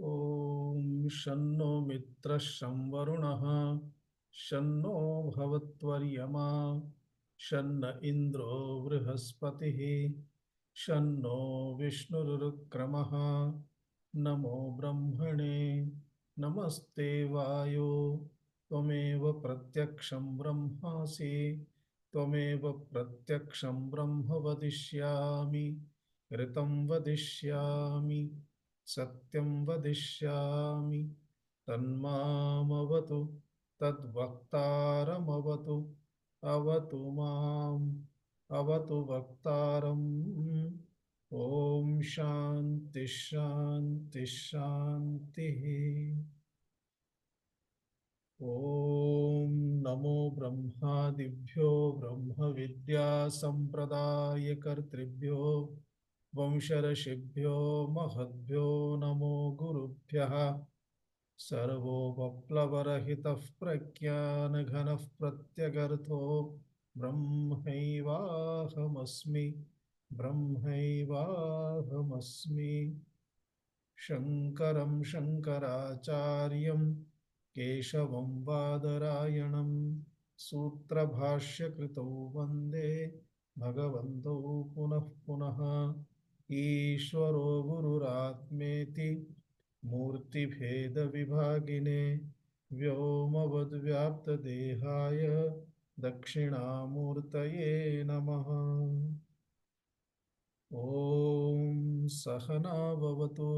ॐ शन्नो मित्रः शं वरुणः शन्नो भवत्वर्यमा शन्न इन्द्रो बृहस्पतिः शन्नो विष्णुरुक्रमः। नमो ब्रह्मणे नमस्ते वायो त्वमेव प्रत्यक्षं ब्रह्मासि त्वमेव प्रत्यक्षं ब्रह्म वदिष्यामि ऋतं वदिष्यामि सत्यं वदिष्यामि तन्मामवतु तद्वक्तारमवतु अवतु माम् अवतु वक्तारम्। ॐ शान्ति शान्ति शान्तिः। ॐ नमो ब्रह्मादिभ्यो ब्रह्मविद्या संप्रदायकर्तृभ्यो वंशऋषिभ्यो महद्भ्यो नमो गुरुभ्यः। सर्वोपप्लवरहितः प्रज्ञानघनः प्रत्यगर्थो ब्रह्मैवाहमस्मि ब्रह्मैवाहमस्मि। शङ्करं शङ्कराचार्यं केशवं बादरायणं सूत्रभाष्यकृतौ वन्दे भगवन्तौ पुनः पुनः। ईश्वरो गुरुरात्मेति मूर्तिभेदविभागिने व्योमवद्व्याप्तदेहाय दक्षिणामूर्तये नमः। ॐ सहना भवतु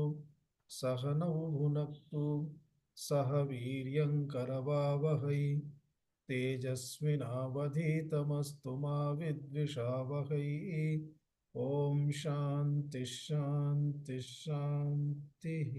सहनौ भुनक्तु सह वीर्यङ्करवावहै तेजस्विनावधीतमस्तु मा विद्विषावहै। ॐ शान्ति शान्ति शान्तिः।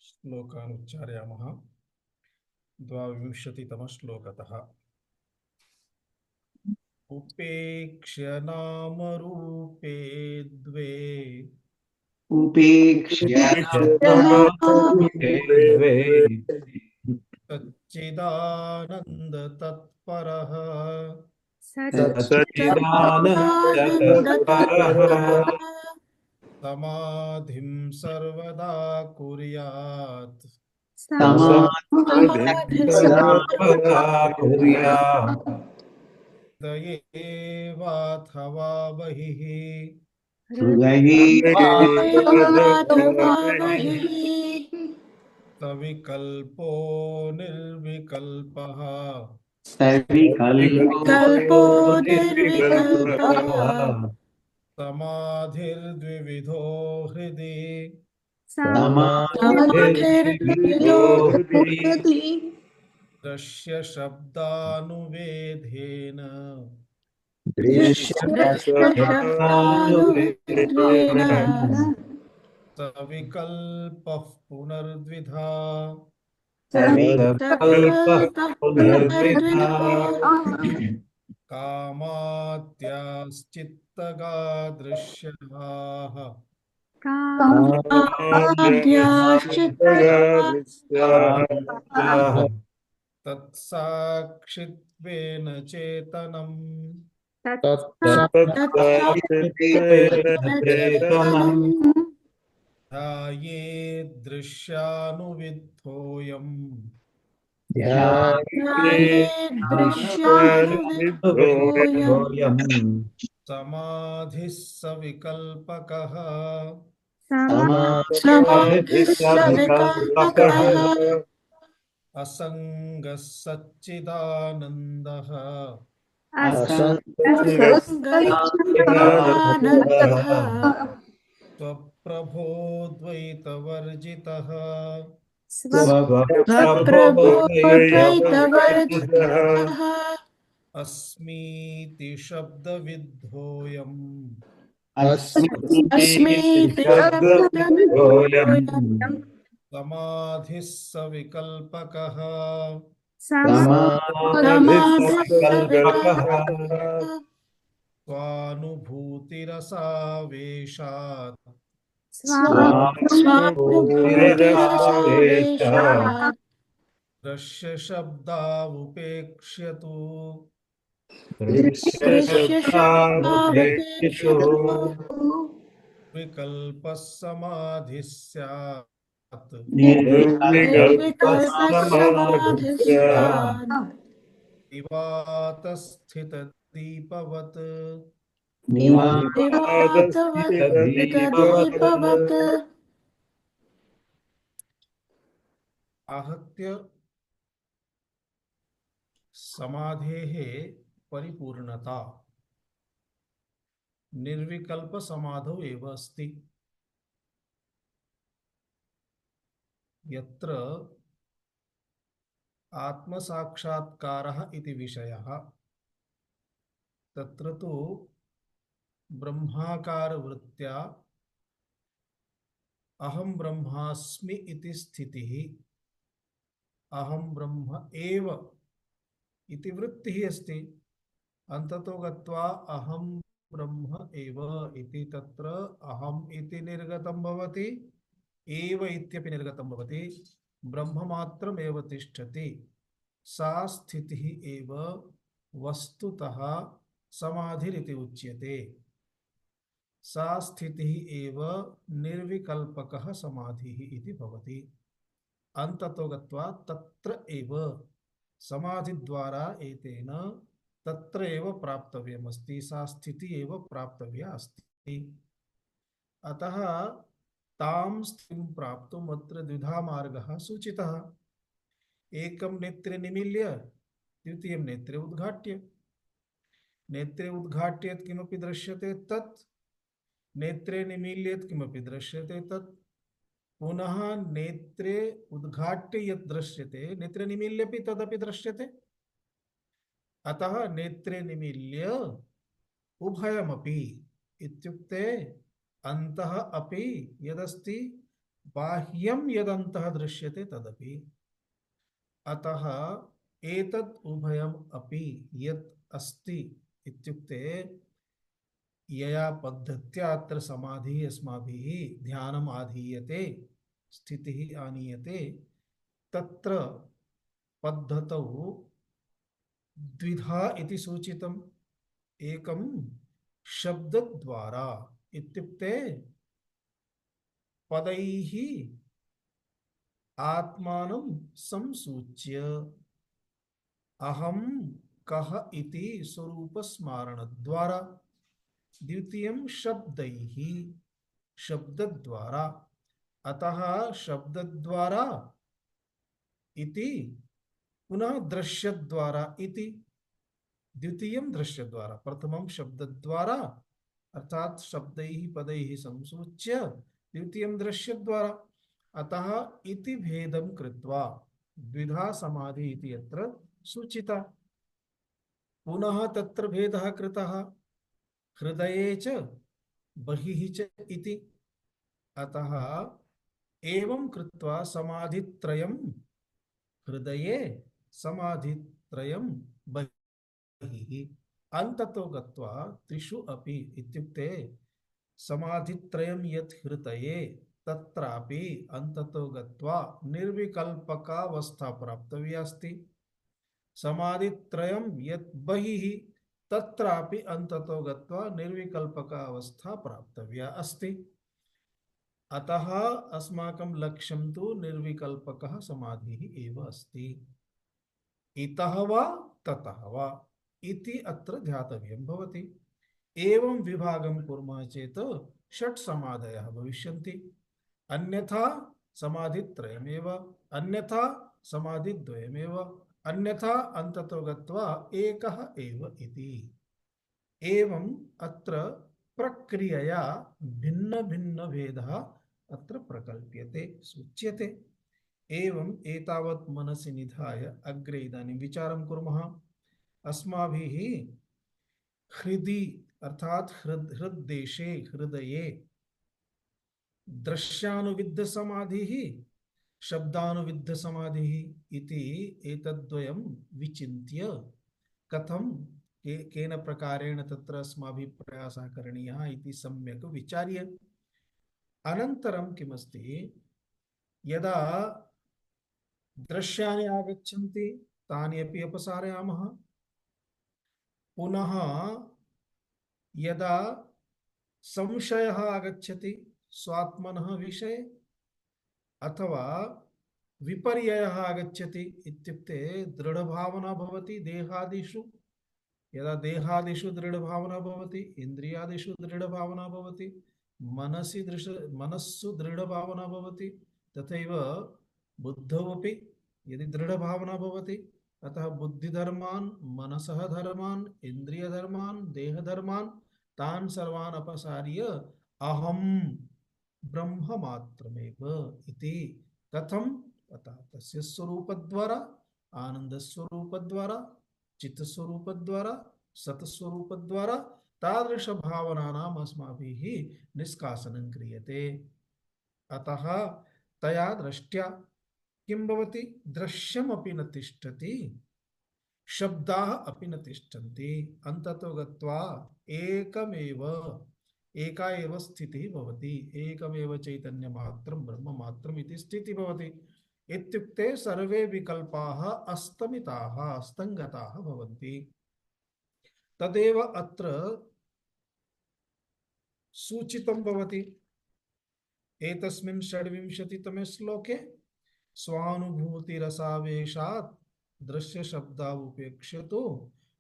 श्लोकानुच्चारयामः। द्वाविंशतितमः श्लोकतः। उपेक्ष्य नामरूपे द्वे उपेक्ष्य नामरूपे द्वे सच्चिदानन्दतत्परः सच्चिदानन्दतत्परः समाधिं सर्वदा कुर्यात् समाधिं सर्वदा कुर्यात् हृदये वाथवा बहिः हृदये सविकल्पो निर्विकल्पः सविकल्पो निर्विकल्पः समाधिर्द्विविधो हृदि समाधिर्विविधो हृदि दृश्य शब्दानुवेदेन दृश्यशब्दानुवेदेन सविकल्पः पुनर्द्विधा सविकल्पः पुनर्विधा कामाद्याश्चित्तगा दृश्याः तत्साक्षित्वेन चेतनम् तत्सत्त्वेन ध्यायेद्दृश्यानुविद्धोऽयम् ध्यायेद्दृश्यानुविद्धोऽयम् समाधिः सविकल्पकः समाधिः सविकल्पकः असङ्गः सच्चिदानन्दः असङ्गसच्चिदानन्दः स्वप्रभोद्वैतवर्जितः स्वप्रभोद्वैतवर्जितः अस्मीति शब्दविद्धोऽयम् अस्मीति शब्दविद्धोऽयम् समाधिः सविकल्पकः समाधिः सविकल्पकः स्वानुभूतिरसावेशात् स्वानुभूतिरसावेशात् दृश्यशब्दावुपेक्ष्यतु दृश्यशब्दावुपेक्षितो विकल्पः समाधिः स्यात् निर्विकल्पः समाधिः स्यात् निर्विकल्पसमाधिस्यात् निवातस्थितदीपवत् निवातस्थितदीपवत् निवातवद्गदीपवत् आहत्य समाधेः परिपूर्णता निर्विकल्प समाधौ एव अस्ति। यत्र आत्मसाक्षात्कारः इति विषयः तत्र तु ब्रह्माकारवृत्त्या अहं ब्रह्मास्मि इति स्थितिः, अहं ब्रह्म एव इति वृत्तिः अस्ति। अन्ततो गत्वा अहं ब्रह्म एव इति तत्र अहम् इति निर्गतं भवति, एव इत्यपि निर्गतं भवति, ब्रह्ममात्रमेव तिष्ठति। सा स्थितिः एव वस्तुतः समाधिरिति उच्यते। सा स्थितिः एव निर्विकल्पकः समाधिः इति भवति। अन्ततो गत्वा तत्र एव समाधिद्वारा एतेन तत्र एव प्राप्तव्यमस्ति, सा स्थितिः एव प्राप्तव्या अस्ति। अतः तां स्थितिं प्राप्तुम् अत्र द्विधा मार्गः सूचितः। एकं नेत्रे निमील्य द्वितीयं नेत्रे उद्घाट्य। नेत्रे उद्घाट्य यत् किमपि दृश्यते तत्, नेत्रे निमील्य यत् किमपि दृश्यते तत्, पुनः नेत्रे उद्घाट्य यत् दृश्यते नेत्रे निमील्यपि तदपि दृश्यते। अतः नेत्रे निमील्य उभयमपि इत्युक्ते अन्तः अपि यदस्ति बाह्यं यदन्तः दृश्यते तदपि। अतः एतत् उभयम् अपि यत् अस्ति इत्युक्ते यया पद्धत्या अत्र समाधिः अस्माभिः ध्यानम् आधीयते, स्थितिः आनीयते, तत्र पद्धतौ द्विधा इति सूचितम्। एकं शब्दद्वारा इत्युक्ते पदैः आत्मानं संसूच्य अहं कः इति स्वरूपस्मारणद्वारा। द्वितीयं शब्दैः, शब्दद्वारा। अतः शब्दद्वारा इति पुनः दृश्यद्वारा इति। द्वितीयं दृश्यद्वारा, प्रथमं शब्दद्वारा अर्थात शब्दैः पदैः संसूच्य, द्वितीयं दृश्यद्वारा। अतः इति भेदं कृत्वा द्विधा समाधि इति यत्र सूचिता। पुनः तत्र भेदः कृतः हृदये च बहिः च इति। अतः एवं कृत्वा समाधित्रयं हृदये, समाधित्रयं बहिः, अन्ततो गत्वा त्रिषु अपि इत्युक्ते समाधित्रयं यत् हृदये तत्रापि अन्ततो गत्वा निर्विकल्पकावस्था प्राप्तव्या अस्ति। समाधित्रयं यत् बहिः तत्रापि अन्ततो गत्वा निर्विकल्पकावस्था प्राप्तव्या अस्ति। अतः अस्माकं लक्ष्यं तु निर्विकल्पकः समाधिः एव अस्ति। इतः वा ततः वा इति अत्र ध्यातव्यं भवति। एवं विभागं कुर्मः चेत् षट् समाधयः भविष्यन्ति। अन्यथा समाधित्रयमेव, अन्यथा समाधिद्वयमेव, अन्यथा अन्ततो गत्वा एकः एव इति। एवं अत्र प्रक्रियया भिन्न भिन्न भेदः अत्र प्रकल्प्यते, सूच्यते। एवं एतावत् मनसि निधाय अग्रे इदानीं विचारं कुर्मः। अस्माभिः हृदि अर्थात हृद्देशे, हृदये दृश्यानुविद्ध समाधिः, शब्दानुविद्ध समाधिः इति एतद्वयं विचिन्त्य कथं केन प्रकारेण तत्र अस्माभिः प्रयासः करणीयः इति सम्यक् विचार्य अनन्तरं किमस्ति, यदा दृश्यानि आगच्छन्ति तानि अपि अपसारयामः। पुनः यदा संशयः आगच्छति स्वात्मनः विषये अथवा विपर्ययः आगच्छति इत्युक्ते दृढभावना भवति देहादिषु, यदा देहादिषु दृढभावना भवति, इन्द्रियादिषु दृढभावना भवति, मनस्सु दृढभावना भवति, तथैव बुद्धौ अपि यदि दृढभावना भवति, अतः बुद्धिधर्मान्, मनसः धर्मान्, इन्द्रियधर्मान्, देहधर्मान् तान् सर्वान् अपसार्य अहं ब्रह्ममात्रमेव इति कथम्, अतः तस्य स्वरूपद्वारा, आनन्दस्वरूपद्वारा, चित्तस्वरूपद्वारा, सत्स्वरूपद्वारा तादृशभावनानाम् अस्माभिः निष्कासनं क्रियते। अतः तया दृष्ट्या किं भवति, दृश्यमपि न तिष्ठति, शब्दाः अपि न तिष्ठन्ति, अन्ततो गत्वा एकमेव, एका एव स्थितिः भवति, एकमेव चैतन्यमात्रं ब्रह्ममात्रम् इति स्थितिः भवति। इत्युक्ते सर्वे विकल्पाः अस्तमिताः, अस्तङ्गताः भवन्ति। तदेव अत्र सूचितं भवति एतस्मिन् षड्विंशतितमे श्लोके, स्वानुभूतिरसावेशात् दृश्य शब्दावुपेक्ष्यतो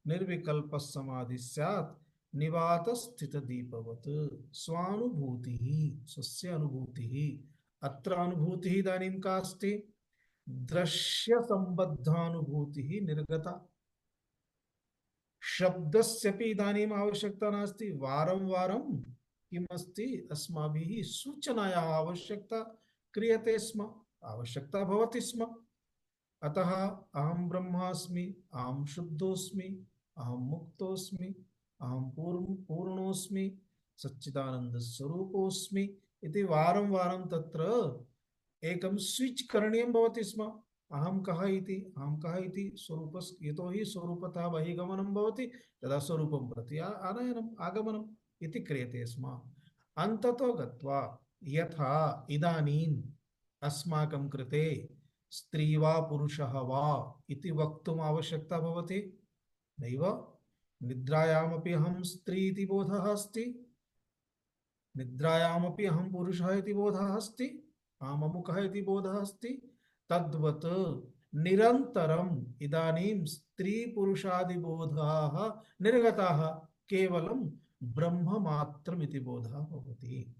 निर्विकल्पः समाधिः स्यात् निवात स्थित दीपवत्। स्वानुभूतिः, स्वस्य अनुभूतिः, अत्र अनुभूतिः इदानीं का अस्ति, दृश्य संबद्धानुभूतिः निर्गता। शब्दस्यपि इदानीम् आवश्यकता नास्ति, वारं वारं किम् अस्ति, अस्माभिः सूचनायाः आवश्यकता क्रियते स्म, आवश्यकता भवति स्म। अतः अहं ब्रह्मास्मि, अहं शुद्धोस्मि, अहं मुक्तोस्मि, अहं पूर्णोस्मि, सच्चिदानंद स्वरूपोस्मि इति वारं वारं तत्र एकं स्विच करणीयं भवति स्म। अहं कः इति, अहं कः इति स्वरूपस्, यतोहि स्वरूपतः बहिर्गमनं भवति, तदा स्वरूपं प्रति आनयनम् आगमनम् इति क्रियते स्म। अन्ततो गत्वा यथा इदानीम् अस्माकं कृते स्त्री वा पुरुषः वा इति वक्तुम् आवश्यकता भवति नैव। निद्रायामपि अहं स्त्री इति बोधः अस्ति, निद्रायामपि अहं पुरुषः इति बोधः अस्ति, अहम् अमुकः इति बोधः अस्ति। तद्वत् निरन्तरम् इदानीं स्त्री पुरुषादिबोधाः निर्गताः, केवलं ब्रह्ममात्रमिति बोधः भवति।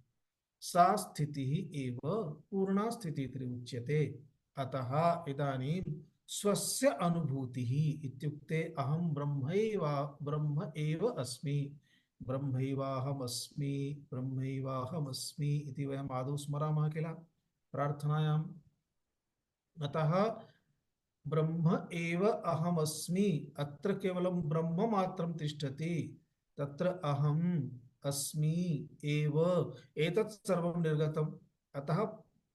सा स्थितिः एव पूर्णा स्थितिः उच्यते। अतः इदानीं स्वस्य अनुभूतिः इत्युक्ते अहं ब्रह्म एव अस्मि, ब्रह्मैवाहमस्मि, ब्रह्मैवाहमस्मि इति वयम् आदौ स्मरामः किल प्रार्थनायाम्। अतः ब्रह्म एव अहमस्मि, अत्र केवलं ब्रह्म मात्रं तिष्ठति, तत्र अहम् अस्मि एव एतत् सर्वं निर्गतम्। अतः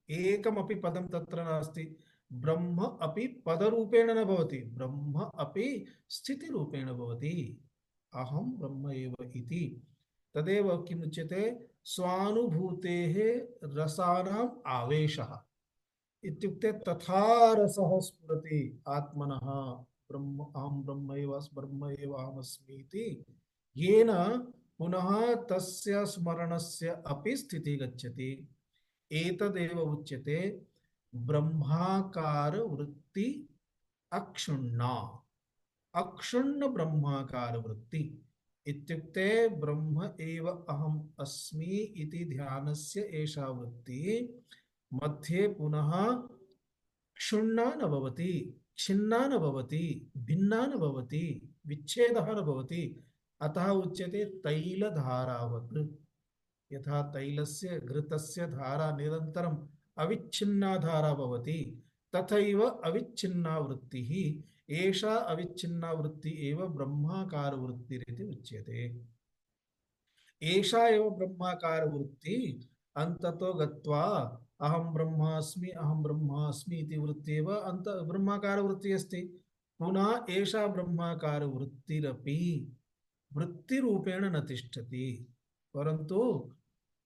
एकमपि पदं तत्र नास्ति, ब्रह्म अपि पदरूपेण न भवति, ब्रह्म अपि स्थितिरूपेण भवति, अहं ब्रह्म एव इति। तदेव किमुच्यते, स्वानुभूतेः रसानाम् आवेशः इत्युक्ते तथा रसः स्फुरति आत्मनः, ब्रह्म अहं ब्रह्म एव अहमस्मि इति, येन पुनः तस्य स्मरणस्य अपि स्थितिः गच्छति। एतदेव उच्यते ब्रह्माकार वृत्ति अक्षुण्णा, अक्षुण्ण ब्रह्माकार वृत्ति इत्युक्ते ब्रह्म एव अहम् अस्मि इति ध्यानस्य एषा वृत्ति मध्ये पुनः क्षुण्णा न भवति, छिन्ना न भवति, भिन्ना न भवति, विच्छेदः न भवति। अतः उच्यते तैलधारावत्, यथा तैलस्य घृतस्य धारा निरन्तरम् अविच्छिन्ना धारा भवति, तथैव अविच्छिन्ना वृत्तिः, एषा अविच्छिन्ना वृत्ति एव ब्रह्माकार वृत्तिरिति उच्यते। एषा एव ब्रह्माकार वृत्ति अन्ततो गत्वा अहं ब्रह्मास्मि, अहं ब्रह्मास्मि इति वृत्ति एव अन्त ब्रह्माकार वृत्ति अस्ति। पुनः एषा ब्रह्माकार वृत्तिरपि वृत्तिरूपेण न तिष्ठति, परन्तु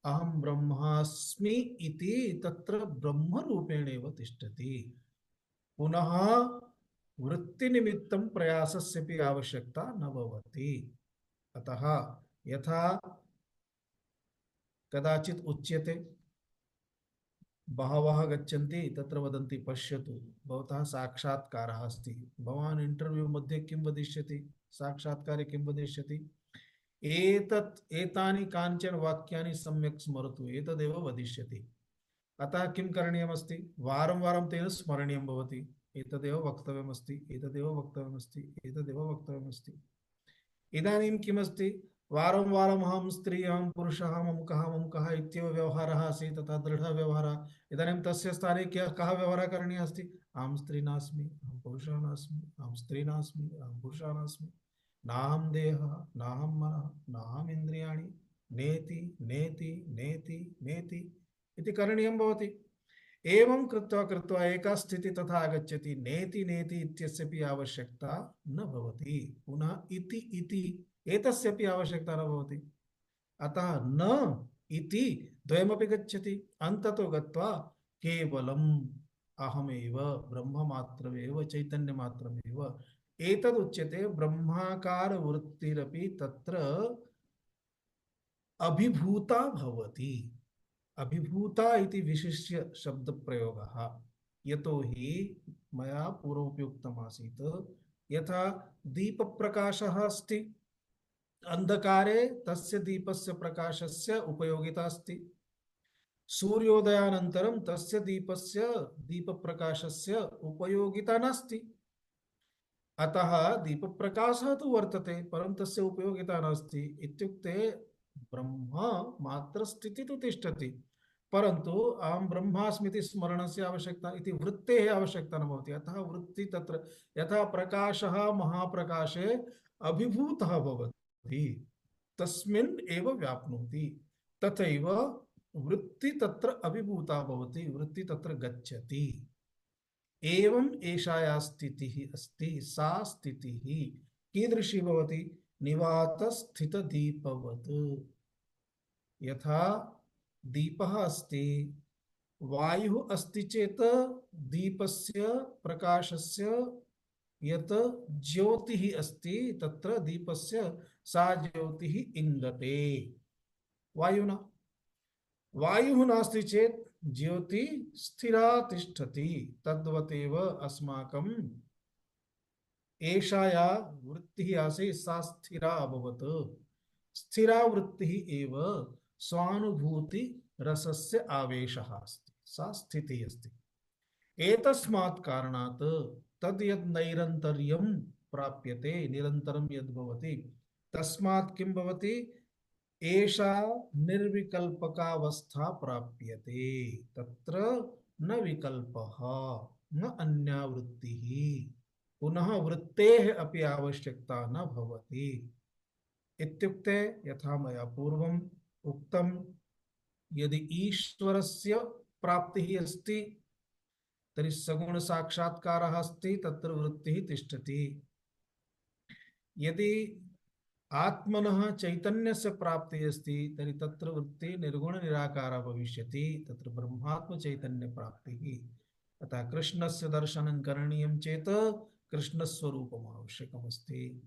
अहं ब्रह्मास्मि इति तत्र ब्रह्मरूपेण एव तिष्ठति। पुनः वृत्तिनिमित्तं प्रयासस्यपि आवश्यकता न भवति। अतः यथा कदाचित् उच्यते, बहवः गच्छन्ति तत्र वदन्ति पश्यतु भवतः साक्षात्कारः अस्ति, भवान् इंटरव्यू मध्ये किं वदिष्यति, साक्षात्कारे किं वदिष्यति, एतानि कानिचन वाक्यानि सम्यक् स्मरतु, एतदेव वदिष्यति। अतः किं करणीयमस्ति, वारं वारं तेन स्मरणीयं भवति, एतदेव वक्तव्यमस्ति, एतदेव वक्तव्यमस्ति, एतदेव वक्तव्यमस्ति। इदानीं किमस्ति, वारं वारम् अहं स्त्री, अहं पुरुषः, अमुकः अमुकः इत्येव व्यवहारः आसीत्, तथा दृढः व्यवहारः। इदानीं तस्य स्थाने कः व्यवहारः करणीयः अस्ति, अहं स्त्री नास्मि, अहं पुरुषः नास्मि, अहं स्त्री नास्मि, अहं पुरुषः नास्मि, नाहं देहः, नाहं मनः, नाहम् इन्द्रियाणि, नेति नेति नेति नेति इति करणीयं भवति। एवं कृत्वा कृत्वा एका स्थितिः तथा आगच्छति, नेति नेति इत्यस्यपि आवश्यकता न भवति, पुनः इति इति एतस्यपि आवश्यकता न भवति। अतः न इति द्वयमपि गच्छति, अन्ततो गत्वा केवलम् अहमेव ब्रह्ममात्रमेव चैतन्यमात्रमेव, एतदुच्यते ब्रह्माकार वृत्तिरपि तत्र अभिभूता भवति। अभिभूता इति विशिष्य शब्द प्रयोगः, यतोहि मया पूर्वमपि उक्तमासीत्, यथा दीपप्रकाशः अस्ति, अंधकारे तस्य दीपस्य प्रकाशस्य उपयोगिता अस्ति, सूर्योदयानन्तरं तस्य दीपस्य दीपप्रकाशस्य उपयोगिता नास्ति। अतः दीपप्रकाशः तु वर्तते परन्तु तस्य उपयोगिता नास्ति। इत्युक्ते ब्रह्म मात्र स्थितिः तु तिष्ठति, परन्तु अहं ब्रह्मास्मि स्मरणस्य आवश्यकता इति वृत्तेः आवश्यकता न भवति। अतः वृत्ति तत्र यथा प्रकाशः महाप्रकाशे अभिभूतः भवति, तस्मिन् एव व्याप्नोति, तथैव वृत्ति तत्र अभिभूता भवति, वृत्ति तत्र गच्छति। एवं एषा या स्थितिः अस्ति, सा स्थितिः कीदृशी भवति, निवातस्थितदीपवत्। यथा दीपः अस्ति, वायुः अस्ति चेत् दीपस्य प्रकाशस्य यत् ज्योतिः अस्ति तत्र दीपस्य सा ज्योतिः इङ्गते, वायुना। वायुः नास्ति चेत् ज्योति स्थिरा तिष्ठति। तद्वतेव अस्माकं एषा या वृत्तिः आसीत् सा स्थिरा अभवत्। स्थिरा वृत्तिः एव स्वानुभूति रसस्य आवेशः अस्ति, सा स्थितिः अस्ति। एतस्मात् कारणात् तद् यद् नैरन्तर्यं प्राप्यते, निरन्तरं यद् भवति, तस्मात् किं भवति, एषा निर्विकल्पकावस्था प्राप्यते। तत्र न विकल्पः न अन्या वृत्तिः, पुनः वृत्तेः अपि आवश्यकता न भवति। इत्युक्ते यथा मया पूर्वम् उक्तं, यदि ईश्वरस्य प्राप्तिः अस्ति तर्हि सगुण साक्षात्कारः अस्ति, तत्र वृत्तिः तिष्ठति। यदि आत्मनः चैतन्यस्य प्राप्तिः अस्ति तर्हि तत्र वृत्तिः निर्गुण निराकारः भविष्यति, तत्र ब्रह्मात्म चैतन्य प्राप्तिः। अतः कृष्णस्य दर्शनं करणीयं चेत् कृष्णस्वरूपम् आवश्यकमस्ति,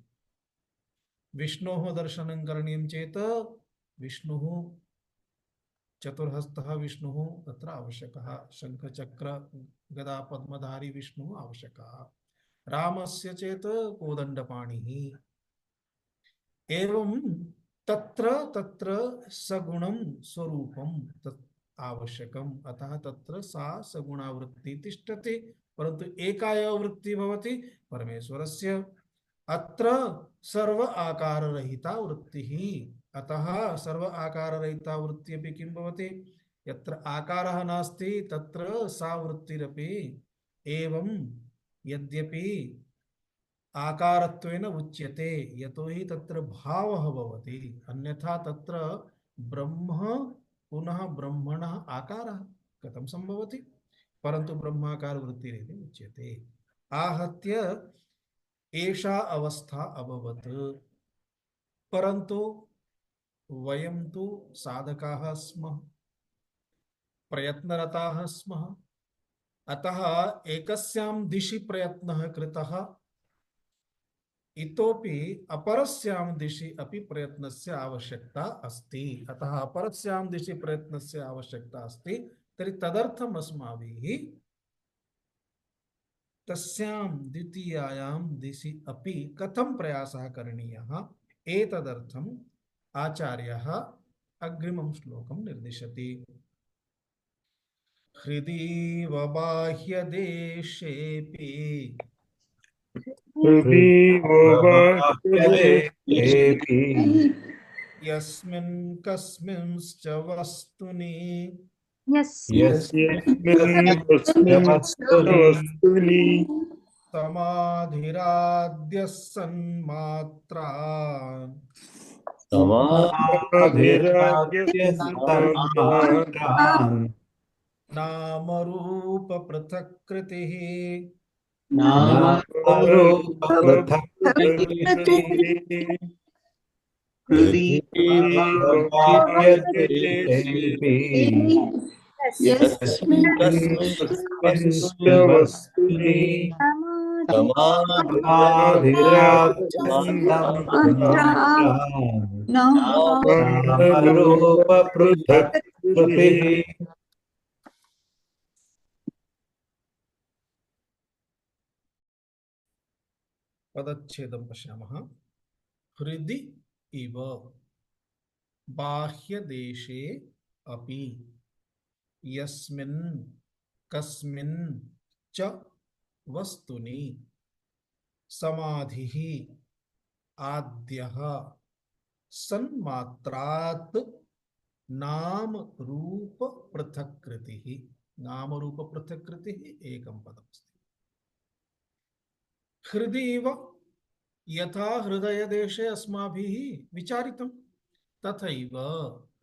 विष्णोः दर्शनं करणीयं चेत् विष्णुः चतुर्हस्तः विष्णुः तत्र आवश्यकः, शङ्खचक्र गदा पद्मधारी विष्णुः आवश्यकः, रामस्य चेत् कोदण्डपाणिः। एवं तत्र तत्र सगुणं स्वरूपं तत् आवश्यकम्। अतः तत्र सा सगुणा वृत्तिः तिष्ठति, परन्तु एका एव वृत्तिः भवति परमेश्वरस्य। अत्र सर्व आकाररहिता वृत्तिः। अतः सर्व आकाररहिता वृत्तिः अपि किं भवति, यत्र आकारः नास्ति तत्र सा वृत्तिरपि एवं यद्यपि आकारत्वेन उच्यते, यतोहि तत्र भावः भवति, अन्यथा तत्र ब्रह्म पुनः ब्रह्मणः आकारः कथं संभवति, परन्तु ब्रह्माकार वृत्तिरिति उच्यते। आहत्य एषा अवस्था अभवत्, परन्तु वयं तु साधकाः स्मः, प्रयत्नरताः स्मः। अतः एकस्यां दिशि प्रयत्नः कृतः, इतोपि अपरस्यां दिशि अपि प्रयत्नस्य आवश्यकता अस्ति। अतः अपरस्यां दिशि प्रयत्नस्य आवश्यकता अस्ति, तर्हि तदर्थम् अस्माभिः तस्यां द्वितीयायां दिशि अपि कथं प्रयासः करणीयः, एतदर्थम् आचार्यः अग्रिमं श्लोकं निर्दिशति। हृदीव बाह्यदेशेऽपि हृदीवोऽवाक्यदेशेऽपि यस्मिन् कस्मिंश्च वस्तुनि यस्मिन् वस्तुनि समाधिराद्य सन्मात्रान् समाधिराज्यसन्मात्रान् नामरूप पृथक्कृतिः नामरूपपृथक्कृतिः हृदीववाक्यदेशेऽपि यस्मिन् कस्मिंश्च वस्तुनि समाधिराज्यसन्मात्रान् नामरूपपृथक्कृतिः। पदच्छेदं पश्यामः। हृदि इव बाह्यदेशे अपि यस्मिन् कस्मिन् च वस्तुनि समाधिः आद्यः सन्मात्रात् नाम रूप पृथक्कृतिः। नाम रूप पृथक्कृतिः एकं पदमस्ति। हृदि इव यथा हृदयदेशे अस्माभिः विचारितं तथैव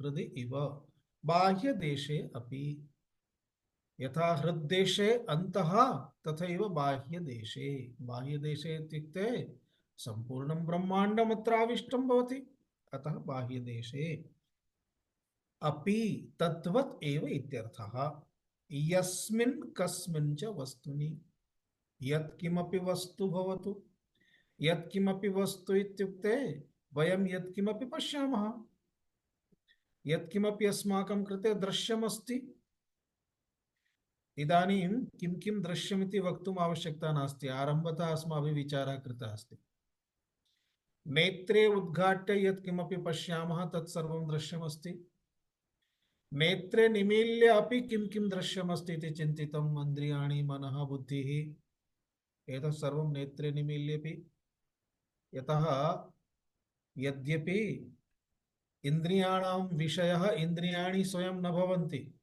हृदि इव बाह्यदेशे अपि यथा हृद्देशे अन्तः तथैव बाह्यदेशे। बाह्यदेशे इत्युक्ते सम्पूर्णं ब्रह्माण्डम् अत्र आविष्टं भवति, अतः बाह्यदेशे अपि तद्वत् एव इत्यर्थः। यस्मिन् कस्मिन् च वस्तुनि, यत्किमपि वस्तु भवतु। यत्किमपि वस्तु इत्युक्ते वयं यत्किमपि पश्यामः, यत्किमपि अस्माकं कृते दृश्यमस्ति। इदानीं किं किं दृश्यमिति वक्तुम् आवश्यकता नास्ति, आरम्भतः अस्माभिः विचारः कृतः अस्ति। नेत्रे उद्घाट्य यत्किमपि पश्यामः तत्सर्वं दृश्यमस्ति। नेत्रे निमील्य अपि किं किं दृश्यमस्ति इति चिन्तितम्, इन्द्रियाणि मनः बुद्धिः, एतत् सर्वं नेत्रे निमील्यपि। यतः यद्यपि इन्द्रियाणां विषयः इन्द्रियाणि स्वयं न भवन्ति,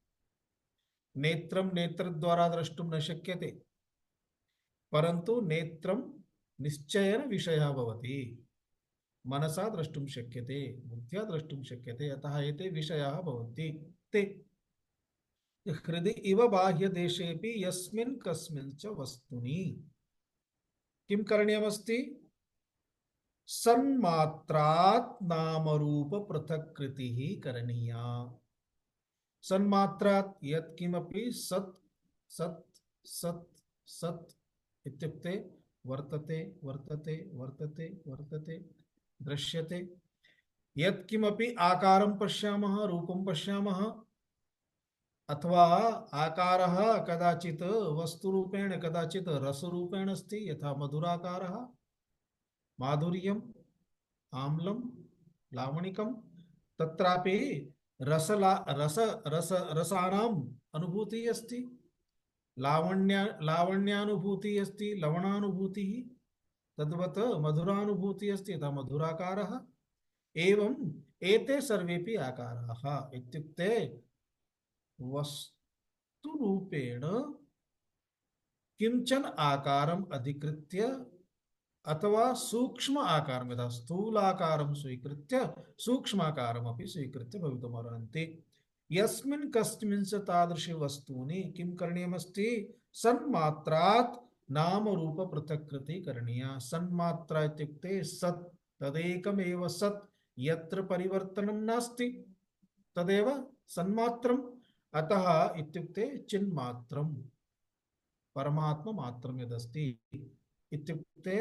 नेत्रं नेत्रद्वारा द्रष्टुं न शक्यते, परन्तु नेत्रं निश्चयेन विषयः भवति, मनसा द्रष्टुं शक्यते, बुद्ध्या द्रष्टुं शक्यते, अतः एते विषयाः भवन्ति। ते हृदि इव बाह्यदेशेऽपि यस्मिन् कस्मिन् च वस्तुनि किं करणीयमस्ति? सन्मात्रात् नामरूप पृथक्कृतिः करणीया। सन्मात्रात् यत्किमपि सत् सत् सत् सत् इत्युक्ते वर्तते वर्तते वर्तते वर्तते दृश्यते। यत्किमपि आकारं पश्यामः, रूपं पश्यामः, अथवा आकारः कदाचित् वस्तुरूपेण कदाचित् रसरूपेण अस्ति, यथा मधुराकारः, माधुर्यम्, आम्लं, लावणिकं, तत्रापि रसानाम् अनुभूतिः अस्ति, लावण्यानुभूतिः अस्ति, लवणानुभूतिः, तद्वत् मधुरानुभूतिः अस्ति, यथा मधुराकारः। एवं एते सर्वेपि आकाराः इत्युक्ते वस्तुरूपेण किंचन आकारम् अधिकृत्य अथवा सूक्ष्म आकारं, यथा स्थूलाकारं स्वीकृत्य सूक्ष्माकारमपि स्वीकृत्य भवितुमर्हन्ति। यस्मिन् कस्मिन् च तादृशी वस्तूनि किं करणीयमस्ति? सन्मात्रात् नाम रूप पृथक्कृति करणीया। सन्मात्रा इत्युक्ते सत्, तदेकमेव सत्, यत्र परिवर्तनं नास्ति तदेव सन्मात्रम्। अतः इत्युक्ते चिन्मात्रम्, परमात्म मात्रं यदस्ति इत्युक्ते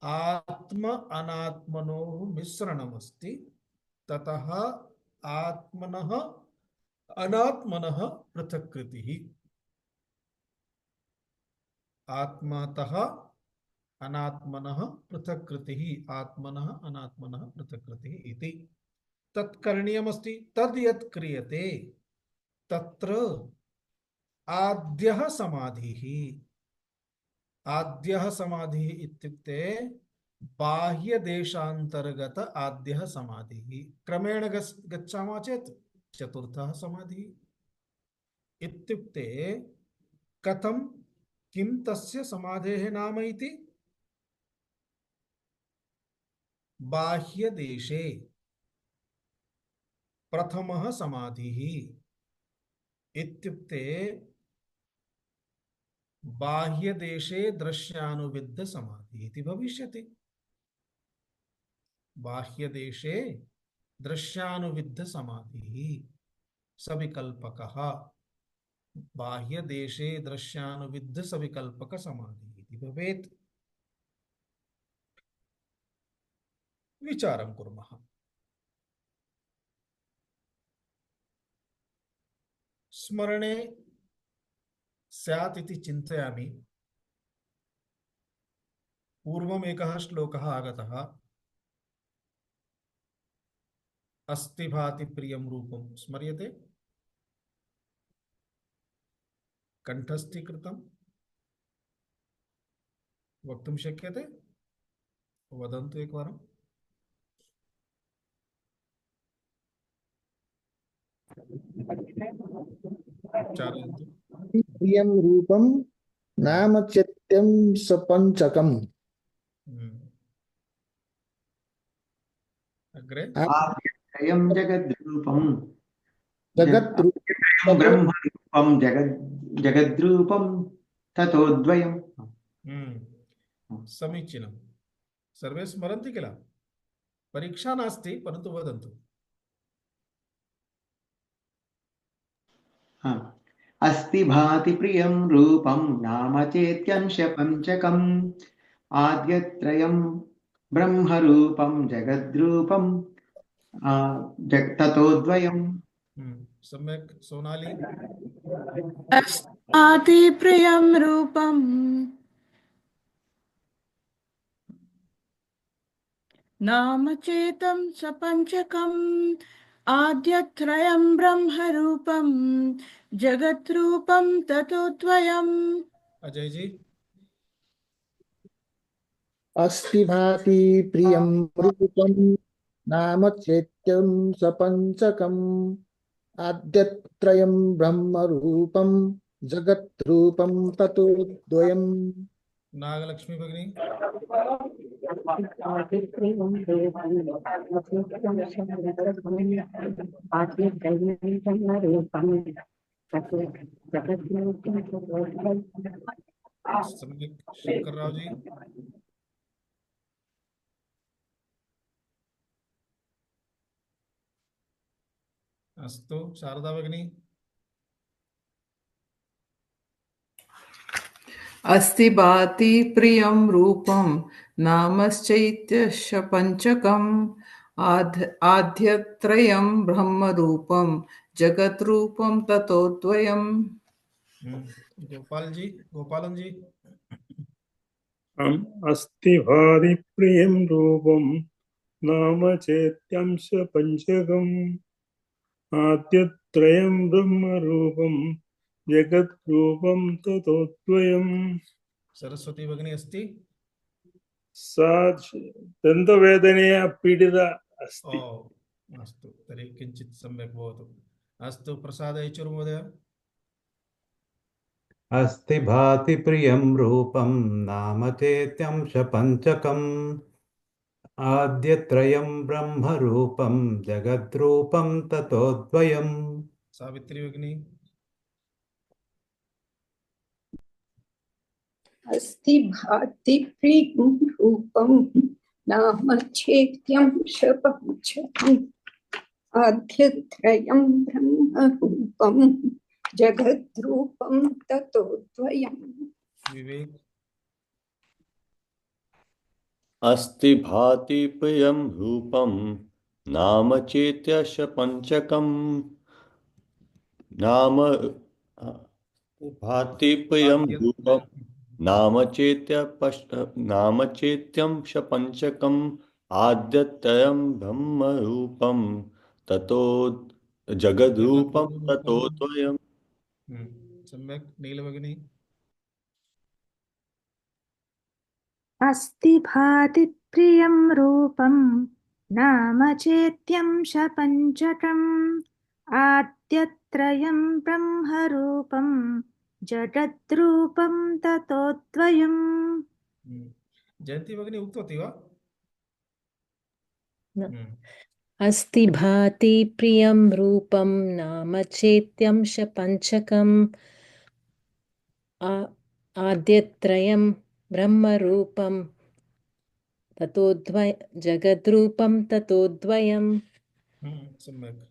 आत्म अनात्मनोः मिश्रणमस्ति। ततः आत्मनः अनात्मनः पृथक्कृतिः, आत्मतः अनात्मनः पृथक्कृतिः, आत्मनः अनात्मनः पृथक्कृतिः इति तत् करणीयमस्ति। तद् यत् क्रियते तत्र आद्यः समाधिः। आद्यः समाधिः इत्युक्ते बाह्यदेशान्तर्गत आद्यः समाधिः। क्रमेण गच्छामः चेत् चतुर्थः समाधिः। इत्युक्ते कथं, किं तस्य समाधेः नाम इति, बाह्यदेशे प्रथमः समाधिः इत्युक्ते बाह्यदेशे दृश्यानुविद्ध समाधिः इति भविष्यति। बाह्यदेशे दृश्यानुविद्ध समाधिः सविकल्पकः, बाह्यदेशे दृश्यानुविद्ध सविकल्पक समाधिः इति भवेत्। विचारं कुर्मः। स्मरणे स्यात् इति चिन्तयामि। पूर्वम् एकः श्लोकः आगतः, अस्ति भाति प्रियं रूपं, स्मर्यते? कंठस्थीकृतं वक्तुं शक्यते? वदन्तु एकवारम्। चालयन्तु। प्रियं रूपं नाम चैत्यं सपञ्चकम्। अग्रे आद्यत्रयं जगद्रूपं जगद्रूपं ब्रह्मरूपं जगद्रूपं ततोद्वयम्। समीचीनं। सर्वे स्मरन्ति किल? परीक्षा नास्ति, परन्तु वदन्तु। अस्ति भाति प्रियं रूपं नाम चेत्यंश पञ्चकम्। आद्यत्रयं ब्रह्मरूपं जगद्रूपं ततोद्वयम्। सम्यक् सोनाली। अस्ति प्रियं रूपं नाम चेतं सपञ्चकम्। आद्यत्रयं ब्रह्मरूपं जगद्रूपं ततोद्वयम्। अजय जी। अस्ति भाति प्रियं रूपं नाम चैत्यं सपञ्चकम्। आद्यत्रयं ब्रह्मरूपं जगद्रूपं ततोद्वयम्। नागलक्ष्मी भगिनी। सम्यक् शंकरराव जी। अस्तु शारदा भगिनी। अस्ति भाति प्रियं रूपं नामश्चैत्यस्य पञ्चकम्। आद्यत्रयं ब्रह्मरूपं जगद्रूपं ततोद्वयम्। गोपाल जी, गोपालन जी। अस्ति भाति प्रियं रूपं नाम चैत्यंश पञ्चकम्। आद्यत्रयं ब्रह्मरूपं जगद्रूपं ततोद्वयम्। सरस्वती भगिनी अस्ति? सा दन्तवेदनया पीडिता अस्ति। अस्तु, तर्हि किञ्चित् सम्यक् भवतु। अस्तु, प्रसाद येचूर् महोदय। अस्ति भाति प्रियं रूपं नाम चैत्यंश पञ्चकम्। आद्यत्रयं ब्रह्मरूपं जगद्रूपं ततोद्वयम्। सावित्री भगिनी। अस्ति भाति प्रियं रूपं नाम चेत्यं शपञ्चकम् आद्यत्रयं ब्रह्मरूपं जगद्रूपं ततोद्वयम्। विवेक अस्ति भाति प्रियं रूपं नाम चेत्यश पंचकम् नाम भाति प्रियं रूपं नाम चेत्यं पंचकम् आद्यत्रयं ब्रह्मरूपं ततो जगद्रूपं ततो द्वयम्। सम्यक् नीलभगिनी अस्ति भाति प्रियं रूपं नाम चेत्यं शपञ्चकम् आद्यत्रयं ब्रह्मरूपं जगद्रूपं ततोद्वयम्। जयन्ती भगिनी उक्तवती वा? अस्ति भाति प्रियं रूपं नाम चेत्यं शपञ्चकम् आद्यत्रयं ब्रह्मरूपं ततोद्वय जगद्रूपं ततोद्वयम्। सम्यक्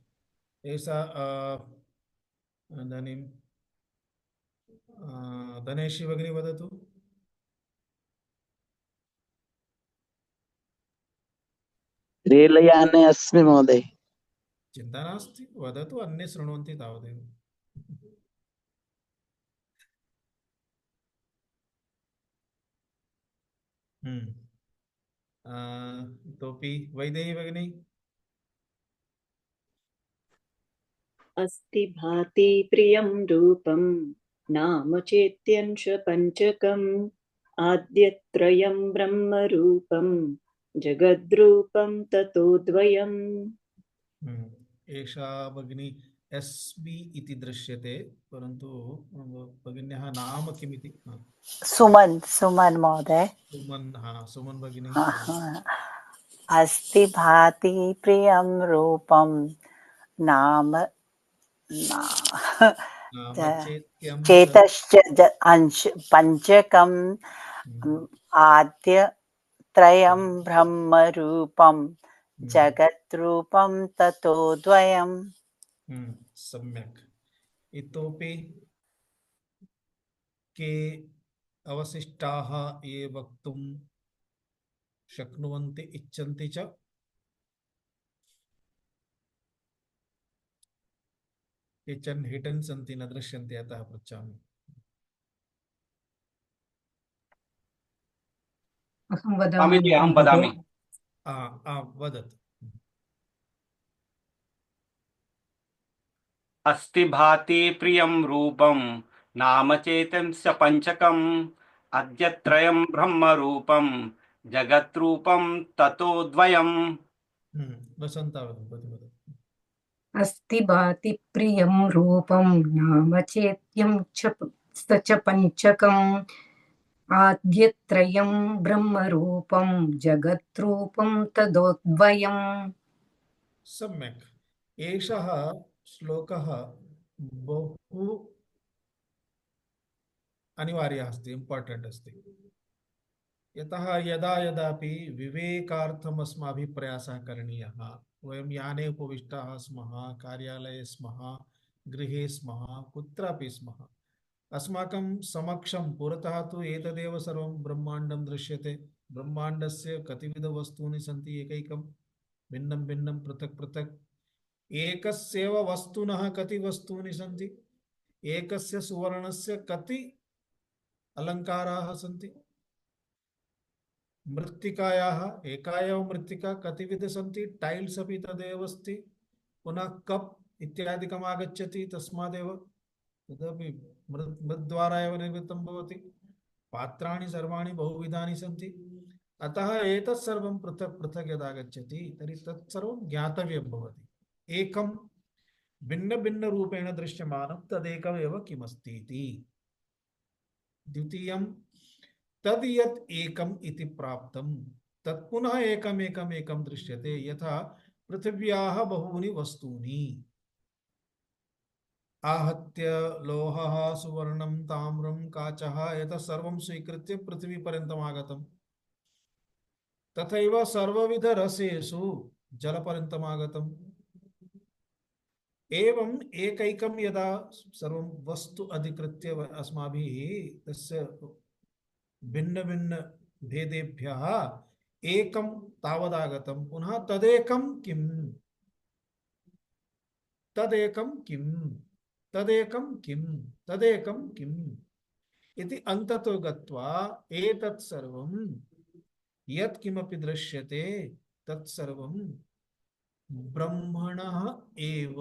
एषा इदानीं धनेशी भगिनी वदतु। रेलयाने अस्मि महोदय। चिन्ता नास्ति, वदतु, अन्ये शृण्वन्ति तावदेव। इतोपि वैदेही भगिनी। अस्ति भाति प्रियं रूपं नाम चेत्यंश पंचकम् आद्यत्रयं ब्रह्मरूपं जगद्रूपं ततोद्वयम्। एषा भगिनी एस्बी इति दृश्यते, परन्तु भगिन्याः नाम किमिति? सुमन सुमन महोदय। सुमन, हाँ सुमन भगिनी। अस्ति भाति प्रियं रूपं नाम चेतश्च अंश पंचकम् आद्यत्रयं ब्रह्मरूपं जगद्रूपं ततोद्वयम्। सम्यक्। इतोपि के अवशिष्टाः ये वक्तुं शक्नुवन्ति इच्छन्ति च? केचन हिडन् सन्ति, न दृश्यन्ते, अतः पृच्छामि। अहं वदामि। वदतु। अस्ति भाति प्रियं रूपं नाम चेत्यंश पंचकम् अद्यत्रयं ब्रह्मरूपं जगद्रूपं ततोद्वयम्। वसन्ता वदतु। अस्ति भाति प्रियं रूपं नाम चेत्यं च पंचकम् आद्यत्रयं ब्रह्मरूपं जगद्रूपं तदोद्वयम्। सम्यक्। एषः श्लोकः बहु अनिवार्यः अस्ति, इम्पार्टेण्ट् अस्ति। यतः यदा यदापि विवेकार्थम् अस्माभिः प्रयासः करणीयः। वयं याने उपविष्टाः स्मः, कार्यालये स्मः, गृहे स्मः, कुत्रापि स्मः, अस्माकं समक्षं पुरतः तु एतदेव सर्वं ब्रह्माण्डं दृश्यते। ब्रह्माण्डस्य कतिविधवस्तूनि सन्ति, एकैकं भिन्नं भिन्नं पृथक् पृथक्। एकस्यैव वस्तुनः कति वस्तूनि सन्ति, एकस्य सुवर्णस्य कति अलङ्काराः सन्ति। मृत्तिकायाः एका एव मृत्तिका कतिविध सन्ति, टाइल्स् अपि तदेव अस्ति, पुनः कप् इत्यादिकम् आगच्छति, तस्मादेव तदपि मृद्द्वारा एव निर्मितं भवति। पात्राणि सर्वाणि बहुविधानि सन्ति, अतः एतत् सर्वं पृथक् पृथक् यदागच्छति तर्हि तत्सर्वं ज्ञातव्यं भवति। एकं भिन्न भिन्न रूपेण दृश्यमानं तदेकमेव किमस्ति इति। द्वितीयं तद् यत् एकम् इति प्राप्तं तत् पुनः एकमेकमेकं दृश्यते, यथा पृथिव्याः बहूनि वस्तूनि। आहत्य लोहः सुवर्णं ताम्रं काचः एतत् सर्वं स्वीकृत्य पृथ्वीपर्यन्तम् आगतम्। तथैव सर्वविधरसेषु जलपर्यन्तम् आगतम्। एवम् एकैकं यदा सर्वं वस्तु अधिकृत्य अस्माभिः तस्य भिन्न भिन्न भेदेभ्यः एकं तावदागतं। पुनः तदेकं किम्, तदेकं किम्, तदेकं किम्, तदेकं किम् इति अन्ततो गत्वा एतत् सर्वं यत् किमपि दृश्यते तत्सर्वं ब्रह्मणः एव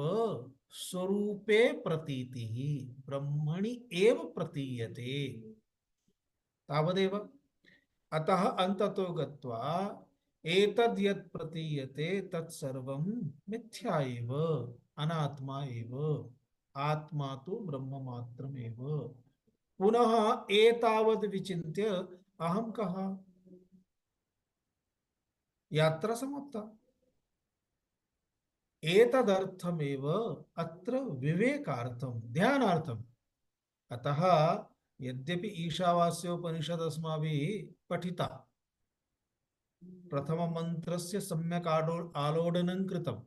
स्वरूपे प्रतीतिः, ब्रह्मणि एव प्रतीयते तावदेव। अतः अन्ततो गत्वा एतद् यत् प्रतीयते तत्सर्वं मिथ्या एव, अनात्मा एव, आत्मा तु ब्रह्ममात्रमेव। पुनः एतावद् विचिन्त्य अहं कः, यात्रा समाप्ता। एतदर्थमेव अत्र विवेकार्थं, ध्यानार्थम्। अतः यद्यपि ईशावास्योपनिषद् अस्माभिः पठिता, प्रथममन्त्रस्य सम्यक् आलोडनं कृतं,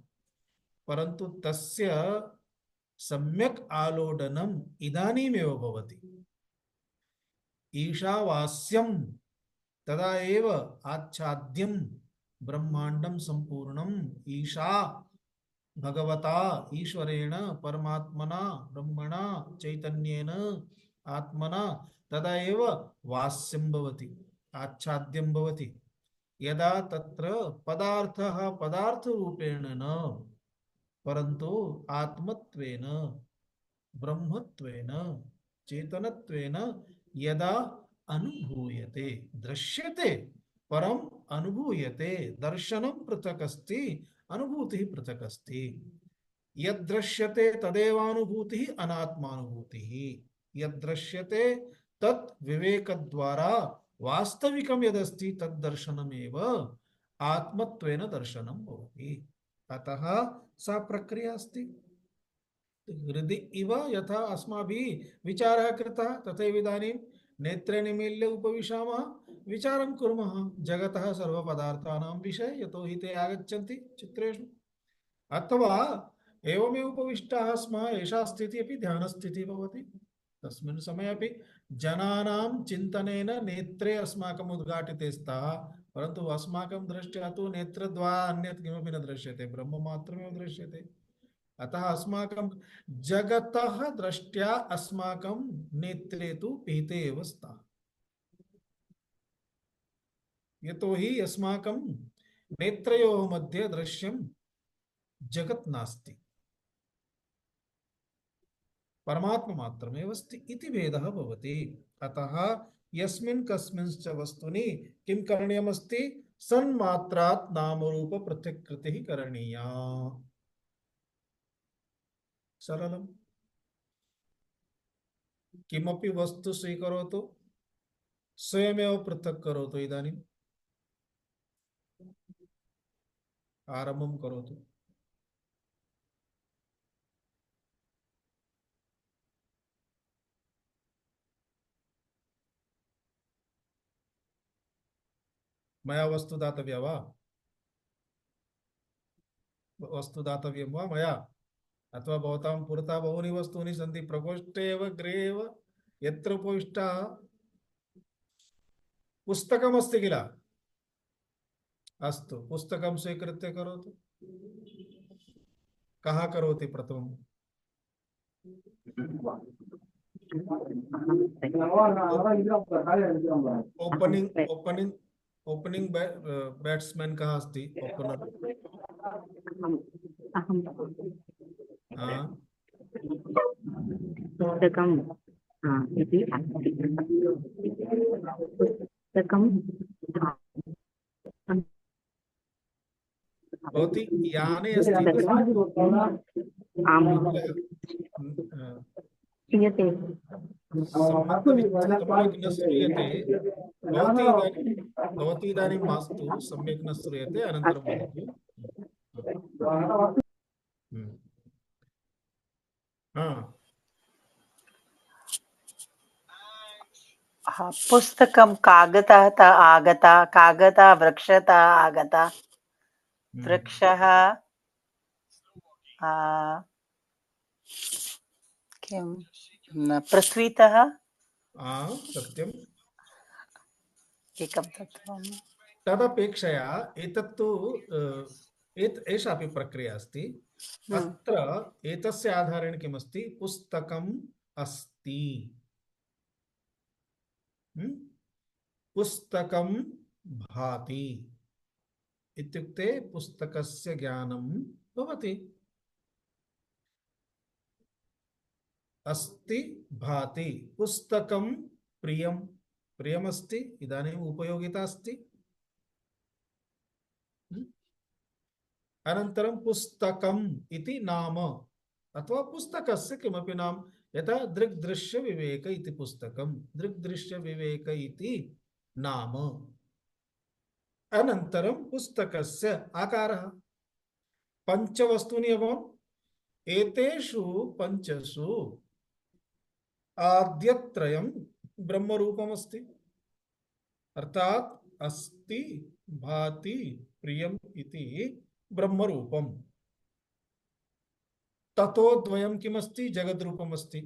परन्तु तस्य सम्यक् आलोडनम् इदानीमेव भवति। ईशावास्यं तदा एव आच्छाद्यं ब्रह्माण्डं सम्पूर्णम् ईशा भगवता ईश्वरेण परमात्मना ब्रह्मणा चैतन्येन आत्मना तदा एव वास्यं भवति, आच्छाद्यं भवति। यदा तत्र पदार्थः पदार्थरूपेण न, परन्तु आत्मत्वेन ब्रह्मत्वेन चेतनत्वेन यदा अनुभूयते, दृश्यते परम अनुभूयते। दर्शनं पृथक् अस्ति, अनुभूतिः पृथक् अस्ति। यद्दृश्यते तदेवानुभूतिः अनात्मानुभूतिः। यद्दृश्यते तत् विवेकद्वारा वास्तविकं यदस्ति तद्दर्शनमेव आत्मत्वेन दर्शनं भवति। अतः सा प्रक्रिया अस्ति। हृदि इव यथा अस्माभिः विचारः कृतः तथैव इदानीं नेत्रे निमील्य उपविशामः, विचारं कुर्मः जगतः सर्वपदार्थानां विषये, यतो हि ते आगच्छन्ति चित्रेषु। अथवा एवमेव उपविष्टाः स्मः, एषा स्थितिः अपि ध्यानस्थितिः भवति। तस्मिन् समये अपि जनानां चिन्तनेन नेत्रे अस्माकम् उद्घाटिते स्तः, परन्तु अस्माकं दृष्ट्या तु नेत्रद्वारा अन्यत् किमपि न दृश्यते, ब्रह्ममात्रमेव दृश्यते। अतः अस्माकं जगतः दृष्ट्या अस्माकं नेत्रे तु पीते एव स्तः, यतोहि अस्माकं नेत्रयोः मध्ये दृश्यं जगत् नास्ति, परमात्मा मात्रमेव अस्ति इति भेदः भवति। अतः यस्मिन् कस्मिंश्च वस्तुनि किं करणीयमस्ति, सन्मात्रात् नामरूप पृथक्कृतिः करणीया। सरलम्। किमपि वस्तु स्वीकरोतु, स्वयमेव पृथक् करोतु। इदानीम् आरम्भं करोतु। मया वस्तु दातव्या वा, वस्तु दातव्यं वा मया, अथवा भवतां पुरतः बहूनि वस्तूनि सन्ति, प्रकोष्ठे एव गृहे एव यत्र उपविष्टाः। पुस्तकमस्ति किल, अस्तु पुस्तकं स्वीकृत्य करोतु। कः करोति प्रथमम्? ओपनिंग बैट्समैन कः अस्ति? ओपनर पुस्तकं इति अस्ति। पुस्तकं भवती याने अस्ति श्रूयते। सम्यक् न श्रूयते। भवती इदानीं मास्तु, सम्यक् न श्रूयते, अनन्तरं वदतु। पुस्तकं कागतः आगता, कागतः वृक्षतः आगता, वृक्षः किं पृथ्वीतः सत्यम्। एकं तत्त्वं। तदपेक्षया एतत्तु एषापि प्रक्रिया अस्ति। अत्र एतस्य आधारेण किमस्ति? पुस्तकम् अस्ति। पुस्तकं भाति इत्युक्ते पुस्तकस्य ज्ञानं भवति। अस्ति भाति, पुस्तकं प्रियं, प्रियमस्ति, इदानीम् उपयोगिता अस्ति। अनन्तरं पुस्तकम् इति नाम अथवा पुस्तकस्य किमपि नाम, यथा दृग्दृश्यविवेक इति पुस्तकं, दृग्दृश्यविवेक इति नाम। अनन्तरं पुस्तकस्य आकारः। पञ्चवस्तूनि अभवन्। एतेषु पञ्चसु आद्यत्रयं ब्रह्मरूपमस्ति, अर्थात् अस्ति भाति प्रियम् इति ब्रह्मरूपम्। ततो द्वयं किमस्ति? जगद्रूपमस्ति।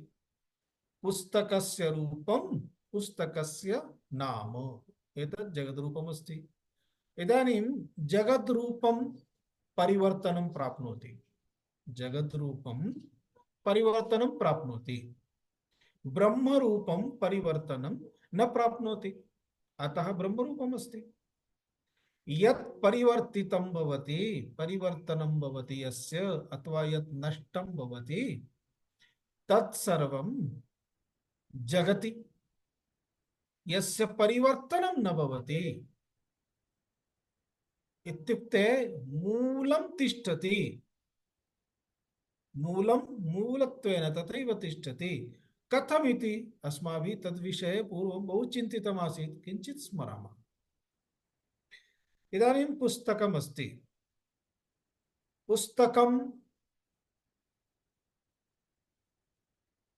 पुस्तकस्य रूपं, पुस्तकस्य नाम, एतत् जगद्रूपमस्ति। इदानीं जगद्रूपं परिवर्तनं प्राप्नोति, जगद्रूपं परिवर्तनं प्राप्नोति, ब्रह्मरूपं परिवर्तनं न प्राप्नोति, अतः ब्रह्मरूपम् अस्ति। यत् परिवर्तितं भवति, परिवर्तनं भवति यस्य, अथवा यत् नष्टं भवति, तत्सर्वं जगति। यस्य परिवर्तनं न भवति इत्युक्ते मूलं तिष्ठति, मूलं मूलत्वेन तथैव तिष्ठति। कथमिति अस्माभिः तद्विषये पूर्वं बहु चिन्तितमासीत्, किञ्चित् स्मरामः। इदानीं पुस्तकम् अस्ति। पुस्तकं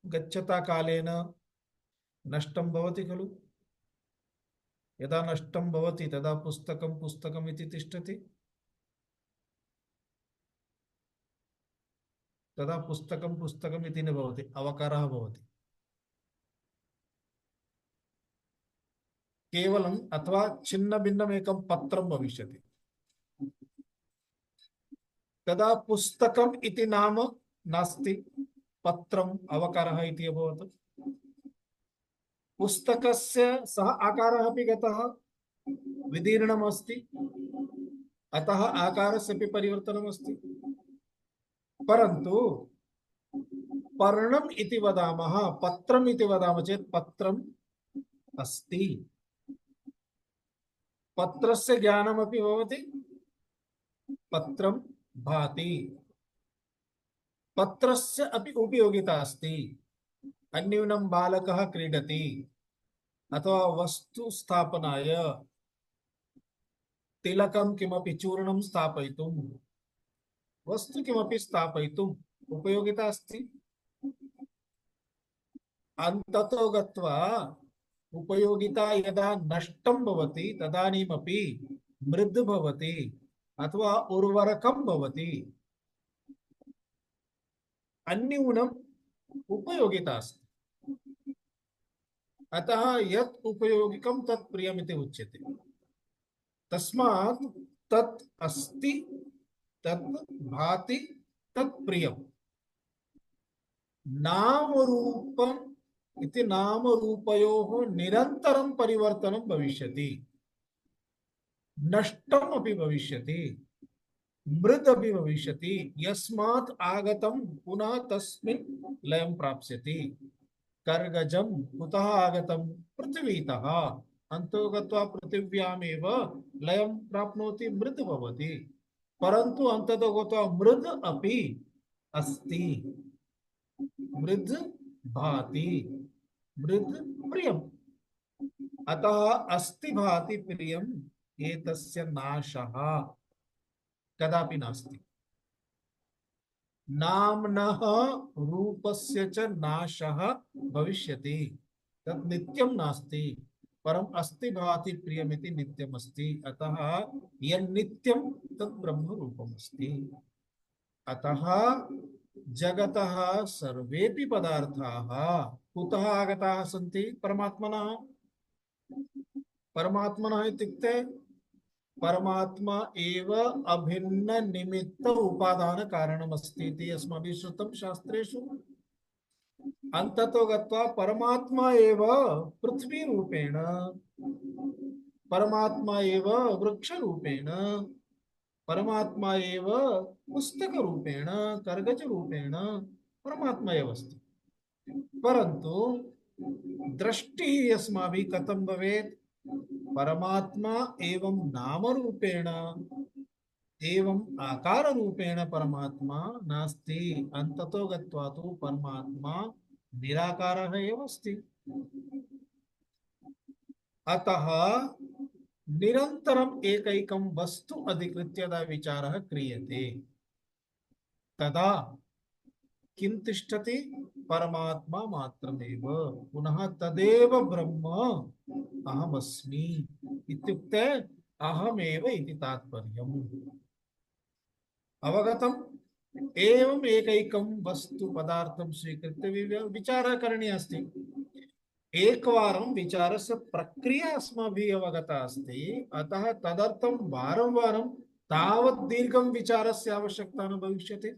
गच्छता कालेन नष्टं भवति खलु। यदा नष्टं भवति तदा पुस्तकं पुस्तकम् इति तिष्ठति, तदा पुस्तकं पुस्तकम् इति न भवति, अवकारः भवति केवलम्, अथवा छिन्न भिन्नम् एकं पत्रं भविष्यति। तदा पुस्तकम् इति नाम नास्ति, पत्रम् अवकारः इति अभवत्। पुस्तकस्य सः आकारः अपि गतः, विदीर्णम् अस्ति, अतः आकारस्य अपि परिवर्तनम् अस्ति। परन्तु पर्णम् इति वदामः, पत्रम् इति वदामः चेत् पत्रम् अस्ति, पत्रस्य ज्ञानमपि भवति, पत्रं भाति, पत्रस्य अपि उपयोगिता अस्ति। अन्यूनं बालकः क्रीडति, अथवा वस्तु स्थापनाय, तिलकं किमपि चूर्णं स्थापयितुं, वस्तु किमपि स्थापयितुम् उपयोगिता अस्ति। अन्ततो गत्वा उपयोगिता यदा नष्टं भवति तदानीमपि मृद् भवति अथवा उर्वरकं भवति, अन्यूनम् उपयोगिता अस्ति। अतः यत् उपयोगिकं तत् प्रियमिति उच्यते। तस्मात् तत् अस्ति, तत् भाति, तत् प्रियम्। नामरूपम् इति नामरूपयोः निरन्तरं परिवर्तनं भविष्यति, नष्टम् अपि भविष्यति, मृत् अपि भविष्यति। यस्मात् आगतं पुनः तस्मिन् लयं प्राप्स्यति। कर्गजं कुतः आगतं? पृथ्वीतः, अन्तो गत्वा पृथिव्यामेव लयं प्राप्नोति, मृत् भवति। परन्तु अन्ततो गत्वा मृद् अपि अस्ति, मृद् भाति, मृद् प्रियम्। अतः अस्ति भाति प्रियम् एतस्य नाशः कदापि नास्ति। नाम्नः रूपस्य च नाशः भविष्यति। तत् नित्यं नास्ति, परम अस्ति भाति प्रियमिति नित्यम् अस्ति। अतः यन्नित्यं तत् ब्रह्म रूपम् अस्ति। अतः जगतः सर्वेपि पदार्थाः कुतः आगताः सन्ति? परमात्मनः। परमात्मनः इत्युक्ते परमात्मा एव अभिन्न निमित्त उपादान कारणमस्ति इति अस्माभिः श्रुतं शास्त्रेषु। अन्ततो गत्वा परमात्मा एव पृथ्वी रूपेण, परमात्मा एव वृक्ष रूपेण, परमात्मा एव पुस्तक रूपेण, कर्गज रूपेण परमात्मा एव अस्ति। परन्तु दृष्टिः अस्माभिः कथं भवेत्? परमात्मा एवं नाम रूपेण एवं आकार रूपेण परमात्मा नास्ति। अन्ततो गत्वा तु परमात्मा निराकारः एव अस्ति। अतः निरन्तरम् एकैकं वस्तु अधिकृत्य यदा विचारः क्रियते तदा किं तिष्ठति? परमात्मा मात्रमेव। पुनः तदेव ब्रह्म अहमस्मि इत्युक्ते अहमेव इति तात्पर्यम्। अवगतम्? एवम् एकैकं वस्तु पदार्थं स्वीकृत्य विचारः करणीयः अस्ति। एकवारं विचारस्य प्रक्रिया अस्माभिः अवगता अस्ति। अतः तदर्थं वारं वारं तावत् दीर्घं विचारस्य आवश्यकता न भविष्यति।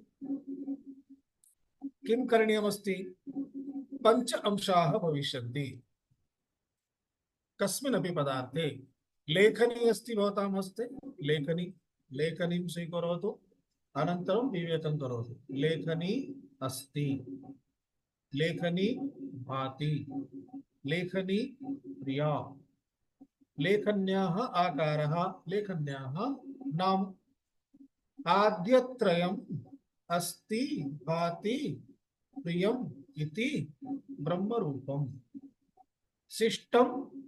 किं करणीयमस्ति? 5 अंशाः भविष्यन्ति कस्मिन्नपि पदार्थे। लेखनी अस्ति भवतां हस्ते, लेखनीं स्वीकरोतु, अनन्तरं विवेकं करोतु। लेखनी अस्ति, लेखनी भाति, लेखनी प्रिया, लेखन्याः आकारः, लेखन्याः नाम। आद्यत्रयम् अस्ति भाति प्रियम् इति ब्रह्मरूपम्। शिष्टं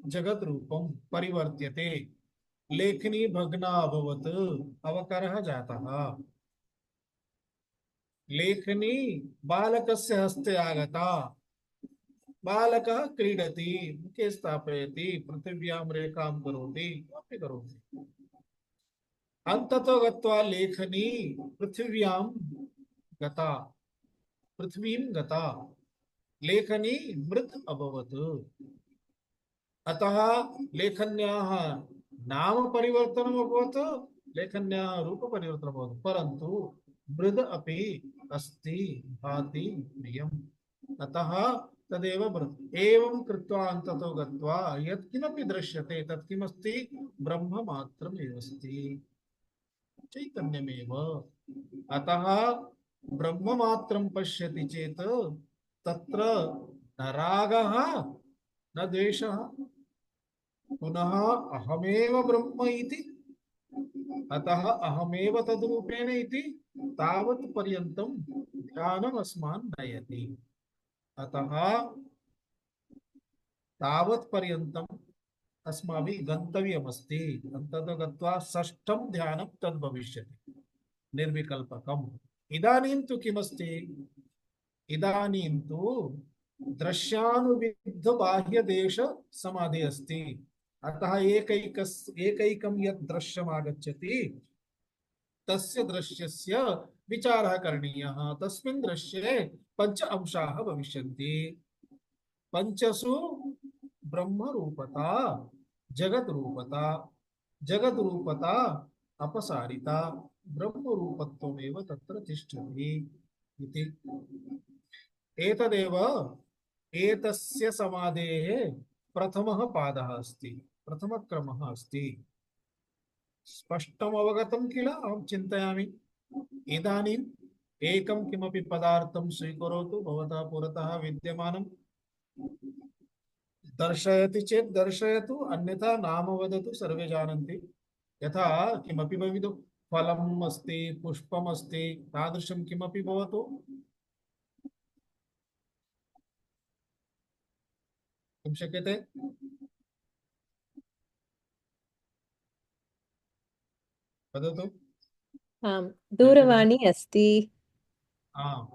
जगद्रूपं परिवर्त्यते। लेखनी भग्ना अभवत्, अवकरः जातः। लेखनी बालकस्य हस्ते आगता, बालकः क्रीडति, मुखे स्थापयति, पृथिव्यां रेखां करोति, किमपि करोति। अन्ततो गत्वा लेखनी पृथिव्यां गता, पृथ्वीं गता, लेखनी मृत् अभवत्। अतः लेखन्याः नाम परिवर्तनम् अभवत्, लेखन्याः रूप परिवर्तनम् अभवत्, परन्तु मृद अपि अस्ति भाति प्रियम्। अतः तदेव मृत्। एवं कृत्वा अन्ततो गत्वा यत्किमपि दृश्यते तत् किमस्ति? ब्रह्म मात्रमेव अस्ति, चैतन्यमेव। अतः ब्रह्म मात्रं पश्यति चेत् तत्र न रागः न द्वेषः। पुनः अहमेव ब्रह्म इति, अतः अहमेव तद्रूपेण इति तावत् पर्यन्तं ध्यानम् अस्मान् नयति। अतः तावत् पर्यन्तम् अस्माभिः गन्तव्यमस्ति। अन्ततो गत्वा 6ठं ध्यानं तद् भविष्यति, निर्विकल्पकम्। इदानीं तु किमस्ति? इदानीं तु दृश्यानुविद्ध बाह्यदेश समाधि अस्ति। अतः एकैकं यत् दृश्यम् आगच्छति तस्य दृश्यस्य विचारः करणीयः। तस्मिन् दृश्ये 5 अंशाः भविष्यन्ति। 5सु ब्रह्मरूपता, जगद्रूपता, जगद्रूपता अपसारिता, ब्रह्मरूपत्वमेव तत्र तिष्ठति इति। एतदेव एतस्य समाधेः प्रथमः पादः अस्ति, प्रथमक्रमः अस्ति। स्पष्टम् अवगतं किल? अहं चिन्तयामि। इदानीम् एकं किमपि पदार्थं स्वीकरोतु, भवतः पुरतः विद्यमानं। दर्शयति चेत् दर्शयतु, अन्यथा नाम वदतु, सर्वे जानन्ति। यथा किमपि भवितु, फलम् अस्ति, पुष्पम् अस्ति, तादृशं किमपि भवतु। किं शक्यते? वदतु। आम्, दूरवाणी अस्ति, आम्,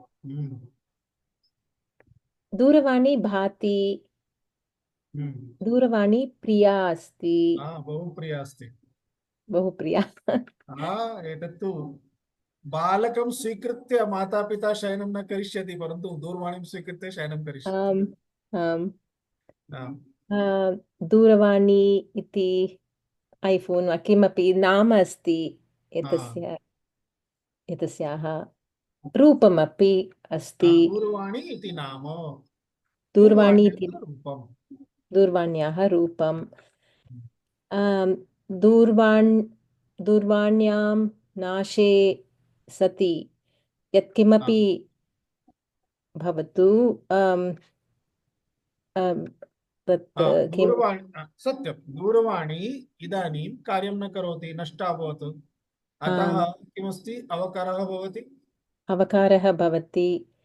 दूरवाणी भाति, दूरवाणी प्रिया अस्ति बहु प्रिया अस्ति। बहु प्रिया एतत्तु बालकं स्वीकृत्य मातापिता शयनं न करिष्यति, परन्तु दूरवाणीं स्वीकृत्य शयनं करिष्यति। आम् आम् दूरवाणी इति ऐफोन् वा किमपि नाम अस्ति एतस्याः रूपमपि अस्ति। दूरवाणी इति नाम, दूरवाणी इति रूपं, दूरवाण्याः रूपं। दूरवाण्यां नाशे सति यत्किमपि भवतु तत् सत्यं, दूरवाणी इदानीं कार्यं न करोति, नष्टा अभवत्, अतः किमस्ति, अवकरः भवति।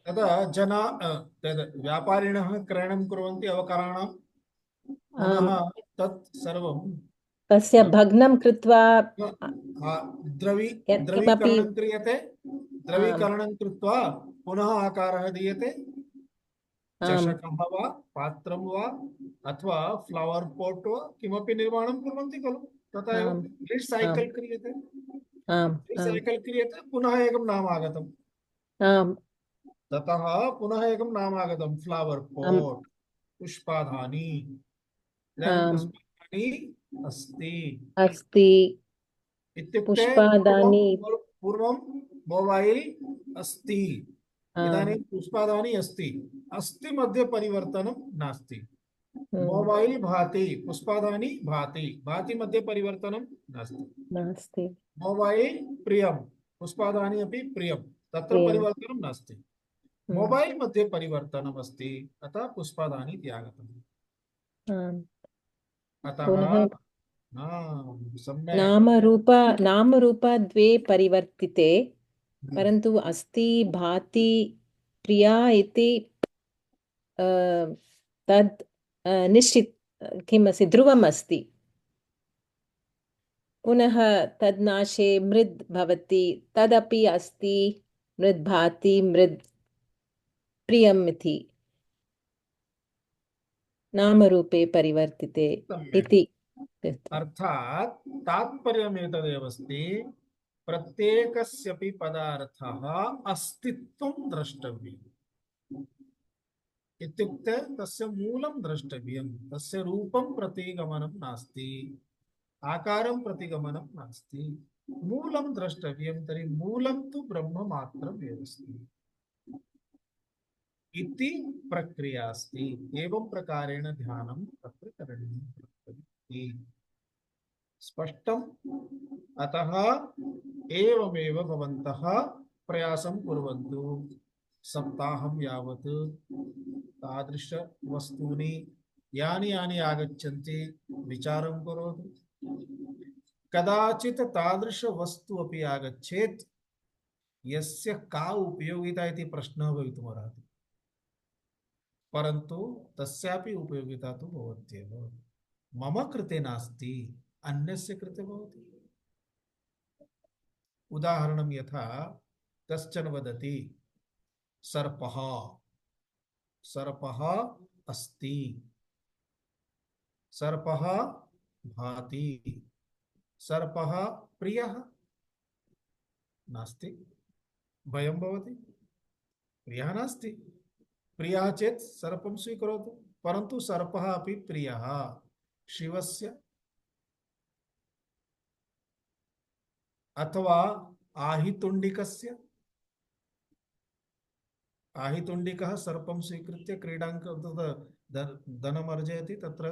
तदा जना व्यापारिणः क्रयणं कुर्वन्ति अवकराणां, पुनः तत् सर्वं तस्य भग्नं कृत्वा द्रवीकरणं क्रियते, द्रवीकरणं कृत्वा पुनः आकारः दीयते, चषकः वा पात्रं वा अथवा फ्लवर् पोट् वा किमपि निर्माणं कुर्वन्ति खलु, तथा एव रिसैकल् क्रियते, रिसैकल् क्रियते, पुनः एकं नाम आगतम्, ततः पुनः एकं नाम आगतं, फ्लवर् पोट्, पुष्पाधानी। पुष्पाधानी अस्ति इत्युक्ते पूर्वं मोबैल् अस्ति, इदानीं पुष्पादानी अस्ति, अस्ति मध्ये परिवर्तनं नास्ति। मोबैल् भाति, पुष्पादानी भाति, भाति मध्ये परिवर्तनं नास्ति। मोबैल् प्रियं, पुष्पादानी अपि प्रियं, तत्र परिवर्तनं नास्ति। मोबैल् मध्ये परिवर्तनम् अस्ति, अतः पुष्पादानी इति आगतम्। अतः नामरूप द्वे परिवर्तिते, परन्तु अस्ति भाति प्रिया इति तद् निश्चित किमस्ति, ध्रुवम् अस्ति। पुनः तद् नाशे मृद् भवति, तदपि अस्ति, मृद् भाति, मृद् प्रियम् इति नामरूपे परिवर्तिते इति। अर्थात् तात्पर्यम् एतदेव अस्ति, प्रत्येकस्यपि पदार्थः अस्तित्वं द्रष्टव्यम् इत्युक्ते तस्य मूलं द्रष्टव्यं, तस्य रूपं प्रति गमनं नास्ति, आकारं प्रति गमनं नास्ति, मूलं द्रष्टव्यं। तर्हि मूलं तु ब्रह्म मात्रमेव अस्ति इति प्रक्रिया अस्ति। एवं प्रकारेण ध्यानं तत्र करणीयं। स्पष्टम्? अतः एवमेव भवन्तः प्रयासं कुर्वन्तु, सप्ताहं यावत् तादृश वस्तूनि यानि यानि आगच्छन्ति विचारं करोतु। कदाचित् तादृश वस्तु अपि आगच्छेत् यस्य का उपयोगिता इति प्रश्नः भवितुमर्हति, परन्तु तस्यापि उपयोगिता तु भवत्येव। मम कृते नास्ति, अन्यस्य कृते भवति। उदाहरणं यथा कश्चन वदति सर्पः सर्पः अस्ति, सर्पः भाति, सर्पः प्रियः नास्ति, भयं भवति, प्रियः नास्ति। प्रियः चेत् सर्पं स्वीकरोतु, परन्तु सर्पः अपि प्रियः शिवस्य अथवा आहितुण्डिकस्य। आहितुण्डिकः सर्पं स्वीकृत्य क्रीडां धनम् अर्जयति, तत्र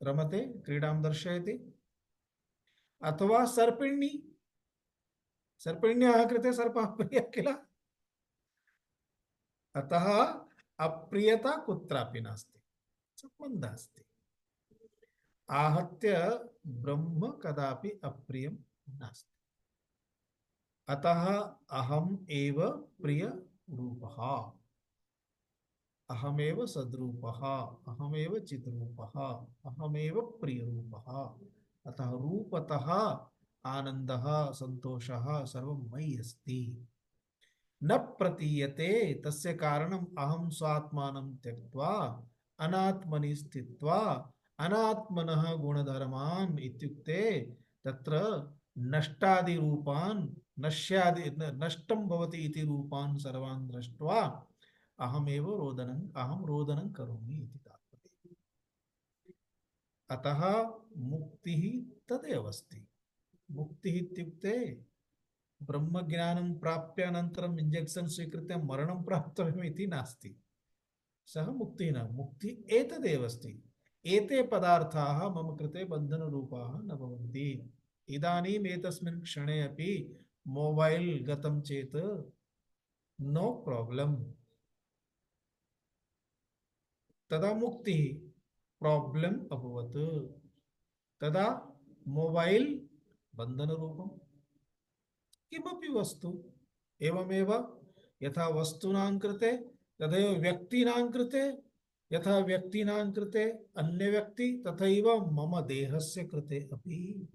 रमते, क्रीडां दर्शयति। अथवा सर्पिणी, सर्पिण्याः कृते सर्पः प्रियः किल, अतः अप्रियता कुत्रापि नास्ति, सम्बन्धः अस्ति। आहत्य ब्रह्म कदापि अप्रियं नास्ति। अतः अहम् एव प्रिय रूपः, अहमेव सद्रूपः, अहमेव चिद्रूपः, अहमेव प्रिय रूपः। अतः रूपतः आनन्दः सन्तोषः सर्वं मयि अस्ति, न प्रतीयते। तस्य कारणम् अहं स्वात्मानं त्यक्त्वा अनात्मनि स्थित्वा अनात्मनः गुणधर्मान् इत्युक्ते तत्र नष्टादिरूपान् नष्टं भवति इति रूपान् सर्वान् दृष्ट्वा अहं रोदनं करोमि इति तात्पर्यम्। अतः मुक्तिः तदेव अस्ति। मुक्तिः इत्युक्ते ब्रह्मज्ञानं प्राप्य अनन्तरम् इंजेक्शन स्वीकृत्य मरणं प्राप्तव्यम् इति नास्ति। सः मुक्तिः न, मुक्तिः एतदेव अस्ति। एते पदार्थाः मम कृते बन्धनरूपाः न भवन्ति। इदानीम् एतस्मिन् क्षणे अपि मोबाइल गतं चेत् नो प्रॉब्लम, तदा मुक्तिः। प्रॉब्लम अभवत् तदा मोबाइल बन्धनरूपम्। किमपि वस्तु एवमेव यथा वस्तूनां कृते तथैव व्यक्तीनां कृते, यथा व्यक्तीनां कृते अन्य व्यक्ति तथैव मम देहस्य कृते अपि,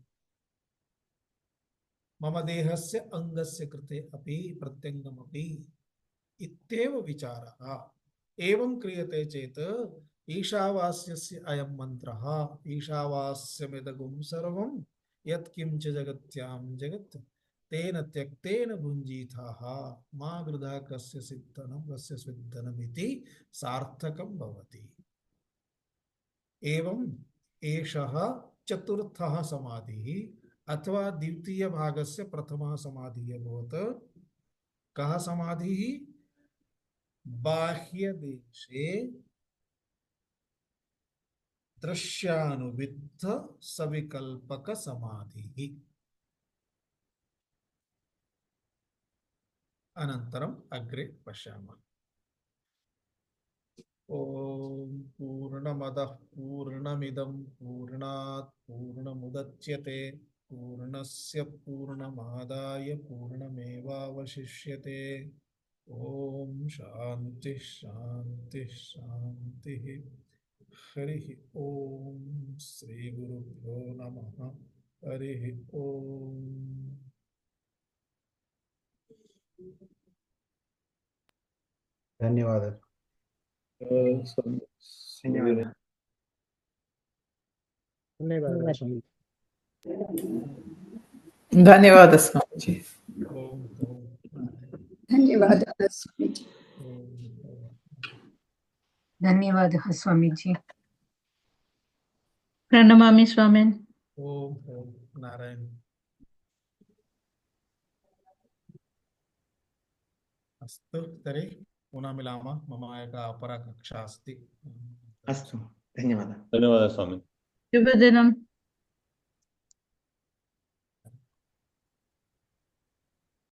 मम देहस्य अंगस्य कृते अपि प्रत्यङ्गमपि इत्येव विचारः। एवं क्रियते चेत् ईशावास्यस्य अयं मन्त्रः, ईशावास्यमिदगुं सर्वं यत्किञ्च जगत्यां जगत् तेन त्यक्तेन भुञ्जीथाः मा गृधा कस्य सिद्धनं कस्य स्विद्धनमिति सार्थकं भवति। एवं एषः चतुर्थः समाधिः अथवा द्वितीय भागस्य प्रथमः समाधिः अभवत्। कः समाधिः? बाह्यदेशे दृश्यानुविद्ध सविकल्पक समाधिः। अनन्तरम् अग्रे पश्यामः। ॐ पूर्णमदः पूर्णमिदं पूर्णात् पूर्णमुदच्यते पूर्णस्य पूर्णमादाय पूर्णमेवावशिष्यते। ॐ शान्तिः शान्तिः शान्तिः। हरिः ॐ श्री गुरुभ्यो नमः। हरिः ॐ। धन्यवादः। धन्यवादः स्वामी। धन्यवादः स्वामीजी। धन्यवादः स्वामीजी। धन्यवादः स्वामीजी। प्रणमामि स्वामिन्। ओम नारायण। अस्तु तर्हि पुनः मिलामः। मम एका अपरा कक्षा अस्ति। अस्तु, धन्यवादः। धन्यवादः स्वामी। शुभदिनम्।